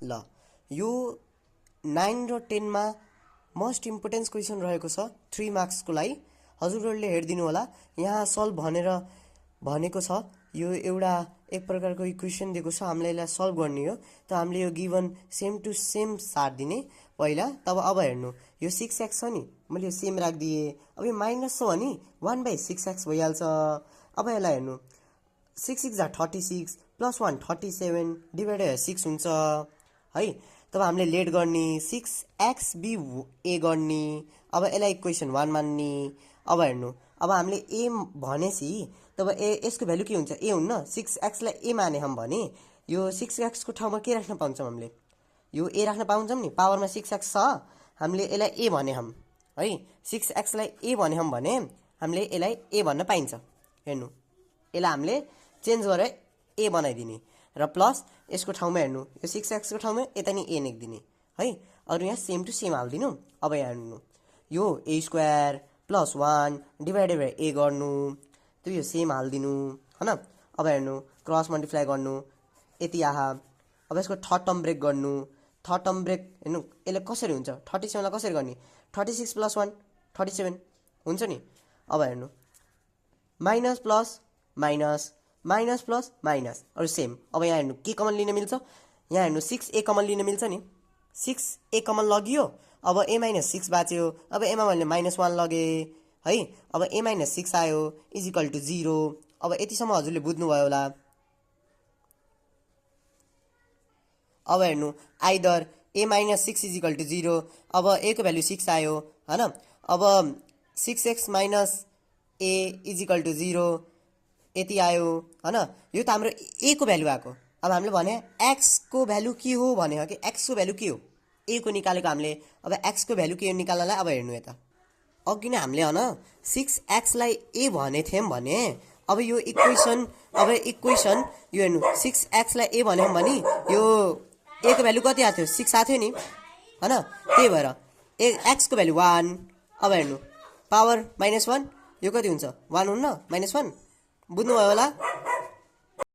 ल यो 9 र 10 मा मोस्ट इम्पोर्टेन्ट क्वेसन रहेको छ 3 मार्क्सको लागि। हजुरहरूले हेरिदिनु होला। यहाँ सल्भ भनेको छ। यो एउटा एक प्रकारको इक्वेसन दिएको छ, हामीले यसलाई सल्भ गर्ने हो। त हामीले यो गिभन सेम टु सेम सार्दिने पहिला। तब अब हेर्नु, यो 6x छ नि, मैले यो सेम राखिदिएँ। अब यो माइनस छ भने 1/6x भइहाल्छ। अब यसलाई हेर्नु, 6 6 जा 36 प्लस 1 37 डिभाइडेड 6 हुन्छ है। तब हामीले लेट गर्ने 6x बी ए गर्ने। अब यसलाई इक्वेसन 1 मान्ने। अब हेर्नु, अब हामीले ए भनेपछि तब यसको भ्यालु के हुन्छ? ए हुन्न। 6x लाई ए माने हम भने यो 6x को ठाउँमा के राख्न पाउँछौँ हामीले? यो ए राख्न पाउँछौँ नि। पावरमा 6x छ, हामीले यसलाई ए भने हम है। 6x लाई ए भने हम भने हामीले यसलाई ए भन्न पाइन्छ। हेर्नु, यसलाई हामीले चेन्ज गरेर ए बनाइदिने र प्लस यसको ठाउँमा हेर्नु, यो 6x को ठाउँमा यता नि ए लेखिदिने है। अरू यहाँ सेम टु सेम हालिदिनु। अब यहाँ हेर्नु, यो ए स्क्वायर प्लस 1 डिभाइडेड बाई ए गर्नु, त्यो यो सेम हालिदिनु होइन। अब हेर्नु, क्रस मल्टिप्लाई गर्नु, यति आहा। अब यसको थर्ड टर्म ब्रेक गर्नु। थर्ड टर्म ब्रेक हेर्नु, यसले कसरी हुन्छ? 37 लाई कसरी गर्ने? 36 प्लस 1 37 हुन्छ नि। अब हेर्नु, minus plus minus minus plus minus अरू सेम। अब यहाँ हेर्नु के कमन लिन मिल्छ? यहाँ हेर्नु 6a कमन लिन मिल्छ नि। 6a कमन लगियो। अब a - 6 बाँच्यो। अब एमा मैले -1 लगेँ है। अब a - 6 आयो इजिकल टु 0। अब यतिसम्म हजुरले बुझ्नुभयो होला। अब हेर्नु, आइदर a - 6 इजिकल टु 0। अब a को भ्यालु 6 आयो होइन। अब 6x - a इजिकल टु 0 यति आयो होइन। यो त हाम्रो a को भ्यालु आएको। अब हामीले भने x को भ्यालु के हो भने हो कि x को भ्यालु के हो? a को निकालेको हामीले। अब x को भ्यालु के हो निकाल्नलाई अब हेर्नु यता। अघि नै हामीले होइन 6x लाई a भने थियौँ भने अब यो इक्वेसन यो हेर्नु 6x लाई a भन्यौँ भने यो a को भ्यालु कति आएको थियो? 6 आएको थियो नि होइन। त्यही भएर x को भ्यालु 1। अब हेर्नु, पावर -1 यो कति हुन्छ? 1 हुन्न? -1 बुझ्नुभयो होला।